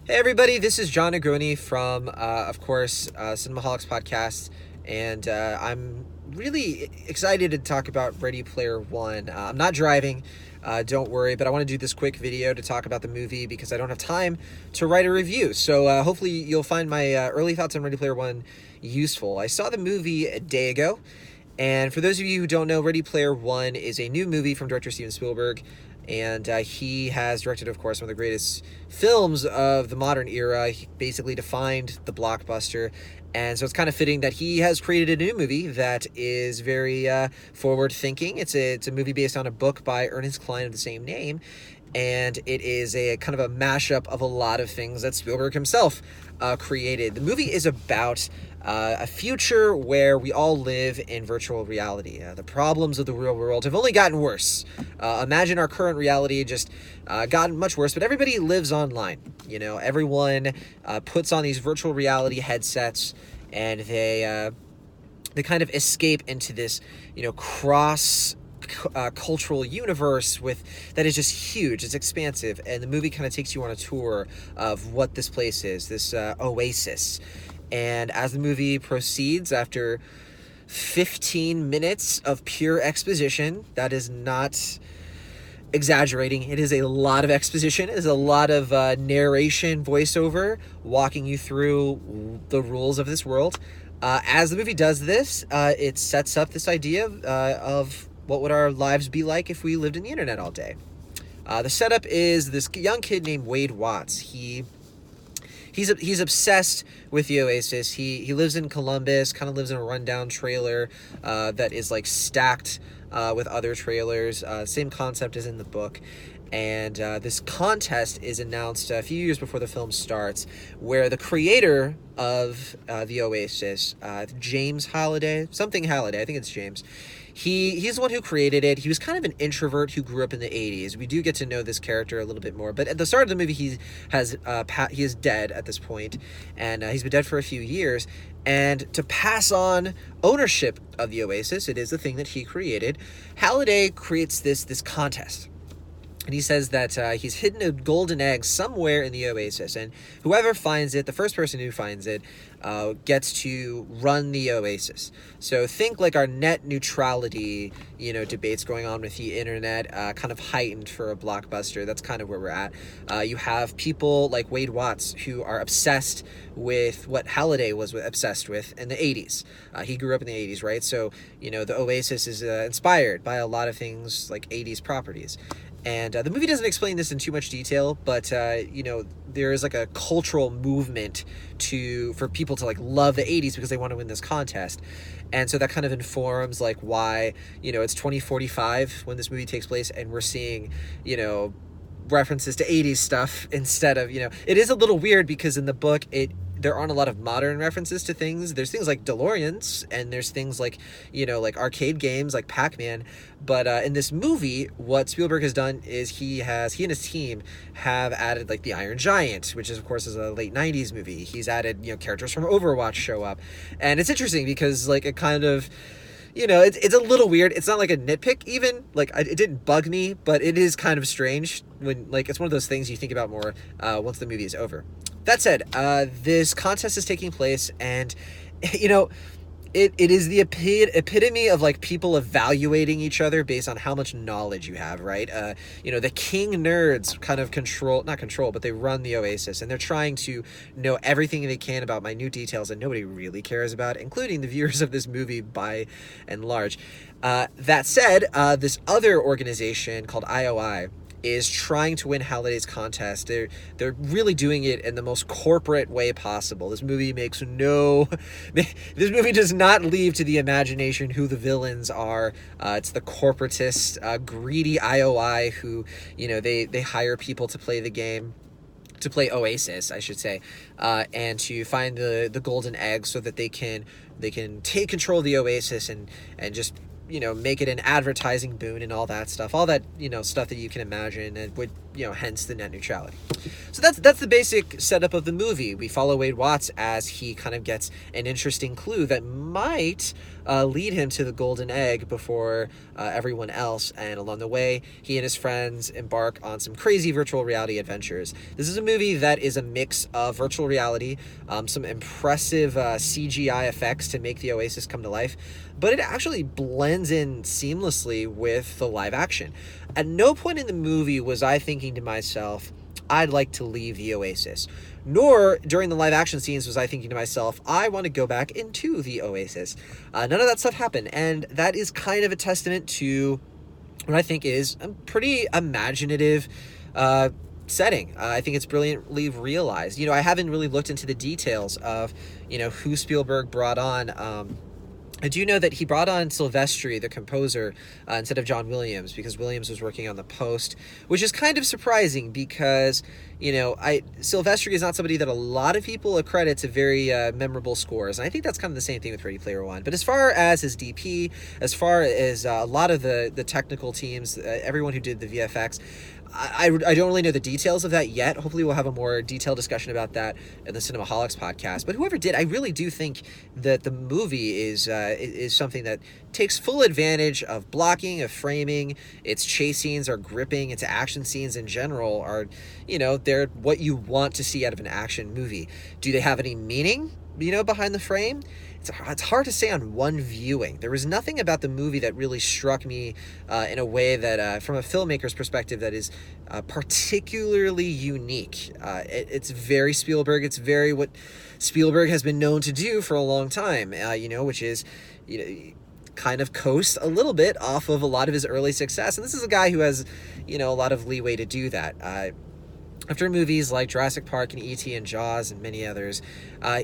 Hey everybody, this is John Negroni from, of course, Cinemaholics Podcast, and I'm really excited to talk about Ready Player One. I'm not driving, don't worry, but I want to do this quick video to talk about the movie because I don't have time to write a review. So hopefully you'll find my early thoughts on Ready Player One useful. I saw the movie a day ago, and for those of you who don't know, Ready Player One is a new movie from director Steven Spielberg. And he has directed, of course, one of the greatest films of the modern era. He basically defined the blockbuster. And so it's kind of fitting that he has created a new movie that is very forward-thinking. It's a movie based on a book by Ernest Cline of the same name. And it is a kind of a mashup of a lot of things that Spielberg himself created. The movie is about a future where we all live in virtual reality. The problems of the real world have only gotten worse. Imagine our current reality just gotten much worse, but everybody lives online. You know, everyone puts on these virtual reality headsets, and they kind of escape into this, cross cultural universe that is just huge. It's expansive, and the movie kind of takes you on a tour of what this place is, this oasis. And as the movie proceeds, after 15 minutes of pure exposition, that is not exaggerating, it is a lot of exposition. It is a lot of narration, voiceover, walking you through the rules of this world. As the movie does this, it sets up this idea of what would our lives be like if we lived in the internet all day. The setup is this young kid named Wade Watts. He's obsessed with the Oasis. He lives in Columbus, kind of lives in a rundown trailer that is like stacked with other trailers. Same concept as in the book. And this contest is announced a few years before the film starts, where the creator of the Oasis, James Halliday, something Halliday, I think it's James, he's the one who created it. He was kind of an introvert who grew up in the 80s. We do get to know this character a little bit more, but at the start of the movie, he is dead at this point, and he's been dead for a few years. And to pass on ownership of the Oasis, it is the thing that he created, Halliday creates this contest. And he says that he's hidden a golden egg somewhere in the Oasis, and whoever finds it, the first person who finds it, gets to run the Oasis. So think like our net neutrality, debates going on with the internet, kind of heightened for a blockbuster. That's kind of where we're at. You have people like Wade Watts who are obsessed with what Halliday was obsessed with in the 80s. He grew up in the 80s, right? So, the Oasis is inspired by a lot of things like 80s properties. And the movie doesn't explain this in too much detail, but there is like a cultural movement for people to like love the 80s because they want to win this contest. And so that kind of informs like why, it's 2045 when this movie takes place, and we're seeing, references to 80s stuff instead of, it is a little weird because in the book there aren't a lot of modern references to things. There's things like DeLoreans, and there's things like, like arcade games like Pac-Man. But in this movie, what Spielberg has done is he and his team have added like the Iron Giant, which is of course is a late 90s movie. He's added, characters from Overwatch show up. And it's interesting because like it kind of, it's a little weird. It's not like a nitpick even. Like, it didn't bug me, but it is kind of strange when, like, it's one of those things you think about more once the movie is over. That said, this contest is taking place, and, it is the epitome of, like, people evaluating each other based on how much knowledge you have, right? The king nerds kind of but they run the Oasis, and they're trying to know everything they can about minute details that nobody really cares about, including the viewers of this movie by and large. That said, this other organization called IOI is trying to win Halliday's contest. They're really doing it in the most corporate way possible. This movie does not leave to the imagination who the villains are. It's the corporatist, greedy IOI who, they hire people to play the game, to play Oasis, I should say, and to find the golden egg so that they can take control of the Oasis and just make it an advertising boon and all that stuff, stuff that you can imagine, and would, hence the net neutrality. So that's the basic setup of the movie. We follow Wade Watts as he kind of gets an interesting clue that might lead him to the golden egg before everyone else. And along the way, he and his friends embark on some crazy virtual reality adventures. This is a movie that is a mix of virtual reality, some impressive CGI effects to make the Oasis come to life, but it actually blends in seamlessly with the live action. At no point in the movie was I thinking to myself, I'd like to leave the Oasis. Nor during the live action scenes was I thinking to myself, I want to go back into the Oasis. None of that stuff happened. And that is kind of a testament to what I think is a pretty imaginative setting. I think it's brilliantly realized. I haven't really looked into the details of, who Spielberg brought on. I do know that he brought on Silvestri, the composer, instead of John Williams, because Williams was working on the post, which is kind of surprising because, Silvestri is not somebody that a lot of people accredit to very memorable scores, and I think that's kind of the same thing with Ready Player One. But as far as his DP, as far as a lot of the technical teams, everyone who did the VFX, I don't really know the details of that yet. Hopefully we'll have a more detailed discussion about that in the Cinemaholics podcast. But whoever did, I really do think that the movie is something that takes full advantage of blocking, of framing. Its chase scenes are gripping. Its action scenes in general are, they're what you want to see out of an action movie. Do they have any meaning, behind the frame? It's hard to say on one viewing. There was nothing about the movie that really struck me in a way that, from a filmmaker's perspective, that is particularly unique. It's very Spielberg. It's very what Spielberg has been known to do for a long time, which is, kind of coast a little bit off of a lot of his early success. And this is a guy who has, a lot of leeway to do that. After movies like Jurassic Park and E.T. and Jaws and many others,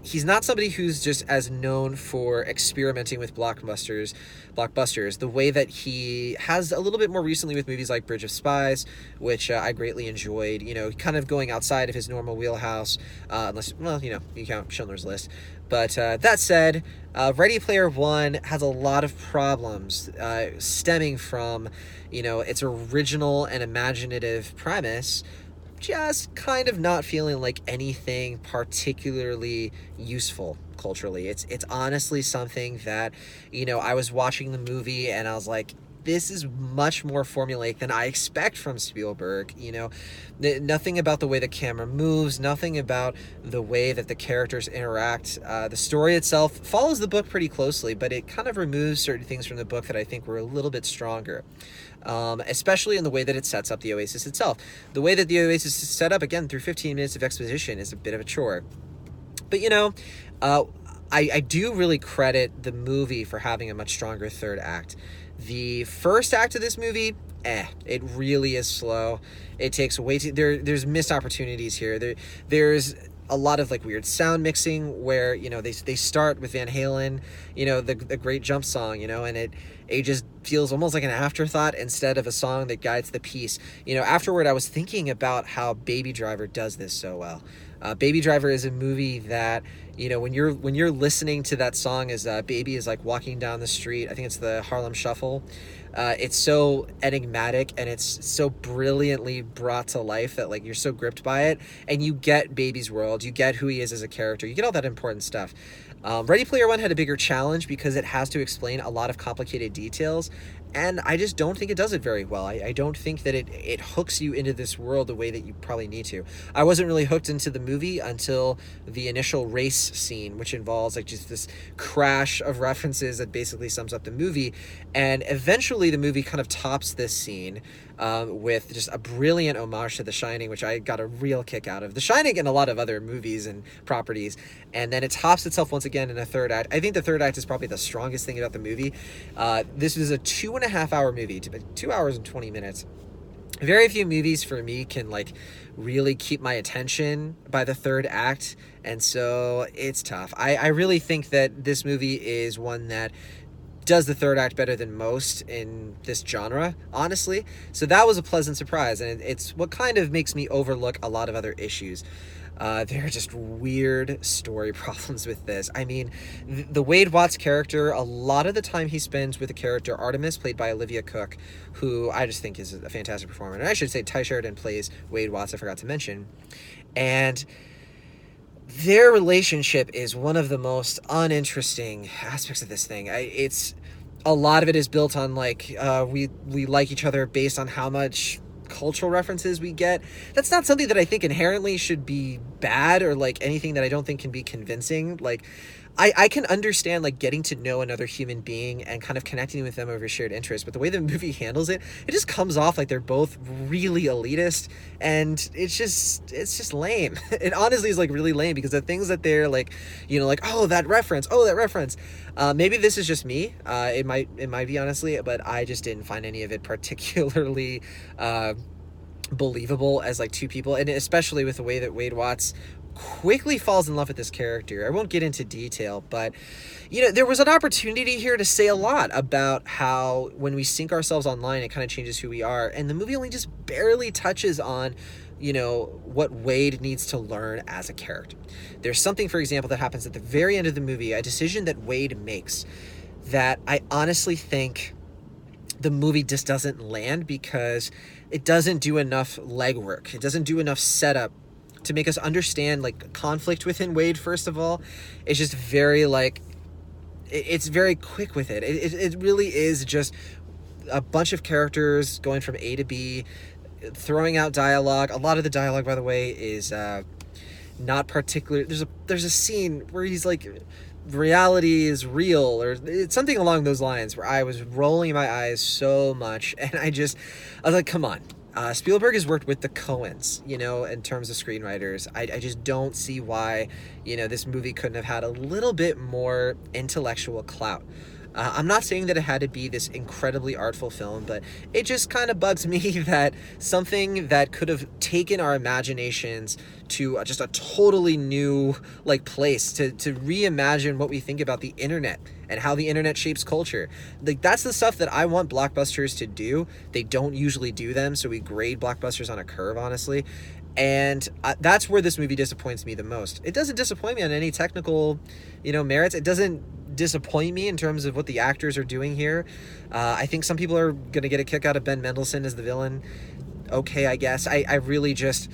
he's not somebody who's just as known for experimenting with blockbusters the way that he has a little bit more recently with movies like Bridge of Spies, which I greatly enjoyed, kind of going outside of his normal wheelhouse, unless, you count Schindler's List. But that said, Ready Player One has a lot of problems stemming from, its original and imaginative premise, just kind of not feeling like anything particularly useful culturally. It's honestly something that, I was watching the movie and I was like, this is much more formulaic than I expect from Spielberg. Nothing about the way the camera moves, nothing about the way that the characters interact. The story itself follows the book pretty closely, but it kind of removes certain things from the book that I think were a little bit stronger. Especially in the way that it sets up the Oasis itself. The way that the Oasis is set up, again, through 15 minutes of exposition is a bit of a chore. But, I do really credit the movie for having a much stronger third act. The first act of this movie, it really is slow. It takes way too... There's missed opportunities here. There's a lot of weird sound mixing where they start with Van Halen, the great Jump song, and it just feels almost like an afterthought instead of a song that guides the piece. Afterward I was thinking about how Baby Driver does this so well. Baby Driver is a movie that, when you're listening to that song as Baby is walking down the street, I think it's the Harlem Shuffle, it's so enigmatic and it's so brilliantly brought to life that you're so gripped by it, and you get Baby's world, you get who he is as a character, you get all that important stuff. Ready Player One had a bigger challenge because it has to explain a lot of complicated details, and I just don't think it does it very well. I don't think that it hooks you into this world the way that you probably need to. I wasn't really hooked into the movie until the initial race scene, which involves just this crash of references that basically sums up the movie, and eventually the movie kind of tops this scene with just a brilliant homage to The Shining, which I got a real kick out of. The Shining and a lot of other movies and properties, and then it tops itself once again in a third act. I think the third act is probably the strongest thing about the movie. This is a 2.5 hour movie, 2 hours and 20 minutes. Very few movies for me can really keep my attention by the third act, and so it's tough. I really think that this movie is one that does the third act better than most in this genre, honestly. So that was a pleasant surprise, and it's what kind of makes me overlook a lot of other issues. There are just weird story problems with this. I mean, the Wade Watts character, a lot of the time he spends with the character Artemis, played by Olivia Cooke, who I just think is a fantastic performer. And I should say Ty Sheridan plays Wade Watts, I forgot to mention. And their relationship is one of the most uninteresting aspects of this thing. It's a lot of it is built on like we like each other based on how much cultural references we get. That's not something that I think inherently should be bad, or like anything that I don't think can be convincing. Like I can understand like getting to know another human being and kind of connecting with them over shared interests, but the way the movie handles it, it just comes off like they're both really elitist, and it's just lame. It honestly is like really lame, because the things that they're like, like, oh, that reference, maybe this is just me, it might be, honestly, but I just didn't find any of it particularly believable as like two people, and especially with the way that Wade Watts quickly falls in love with this character. I won't get into detail, but there was an opportunity here to say a lot about how when we sync ourselves online, it kind of changes who we are, and the movie only just barely touches on what Wade needs to learn as a character. There's something, for example, that happens at the very end of the movie, a decision that Wade makes, that I honestly think the movie just doesn't land, because it doesn't do enough legwork. It doesn't do enough setup to make us understand like conflict within Wade. First of all, it's just very like, it's very quick with it. It really is just a bunch of characters going from A to B, throwing out dialogue. A lot of the dialogue, by the way, is not particular. There's a scene where he's like, reality is real, or it's something along those lines, where I was rolling my eyes so much, and I was like, come on. Spielberg has worked with the Coens, in terms of screenwriters. I just don't see why, this movie couldn't have had a little bit more intellectual clout. I'm not saying that it had to be this incredibly artful film, but it just kind of bugs me that something that could have taken our imaginations to just a totally new like place to reimagine what we think about the internet and how the internet shapes culture. Like, that's the stuff that I want blockbusters to do. They don't usually do them, so we grade blockbusters on a curve, honestly. And that's where this movie disappoints me the most. It doesn't disappoint me on any technical, merits. It doesn't disappoint me in terms of what the actors are doing here. I think some people are going to get a kick out of Ben Mendelsohn as the villain. Okay, I guess. I really just,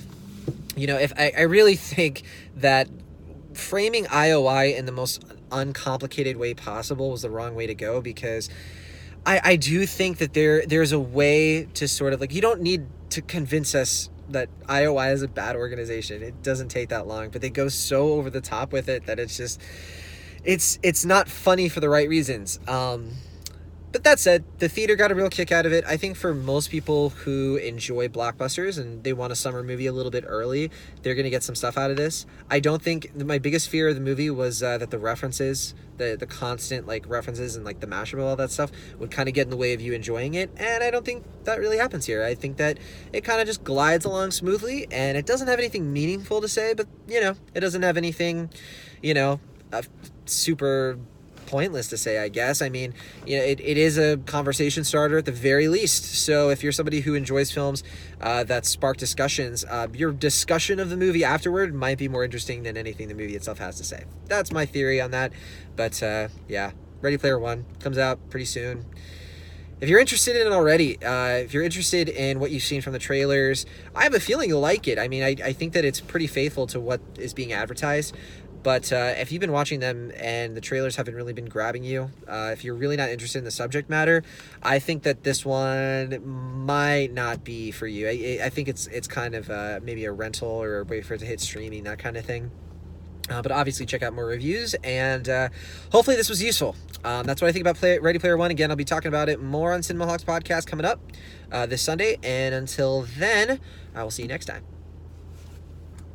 if I really think that framing IOI in the most uncomplicated way possible was the wrong way to go, because I do think that there's a way to sort of like, you don't need to convince us that IOI is a bad organization. It doesn't take that long, but they go so over the top with it that it's just, it's not funny for the right reasons. But that said, the theater got a real kick out of it. I think for most people who enjoy blockbusters and they want a summer movie a little bit early, they're going to get some stuff out of this. I don't think, my biggest fear of the movie was that the references, the constant like references and like the mashup of all that stuff would kind of get in the way of you enjoying it. And I don't think that really happens here. I think that it kind of just glides along smoothly, and it doesn't have anything meaningful to say, but it doesn't have anything, super pointless to say, I guess. I mean, it is a conversation starter at the very least. So if you're somebody who enjoys films that spark discussions, your discussion of the movie afterward might be more interesting than anything the movie itself has to say. That's my theory on that. But yeah, Ready Player One comes out pretty soon. If you're interested in it already, if you're interested in what you've seen from the trailers, I have a feeling you'll like it. I mean, I think that it's pretty faithful to what is being advertised. But if you've been watching them and the trailers haven't really been grabbing you, if you're really not interested in the subject matter, I think that this one might not be for you. I think it's kind of maybe a rental or a way for it to hit streaming, that kind of thing. But obviously check out more reviews, and hopefully this was useful. That's what I think about Ready Player One. Again, I'll be talking about it more on Cinema Hawks podcast coming up this Sunday. And until then, I will see you next time.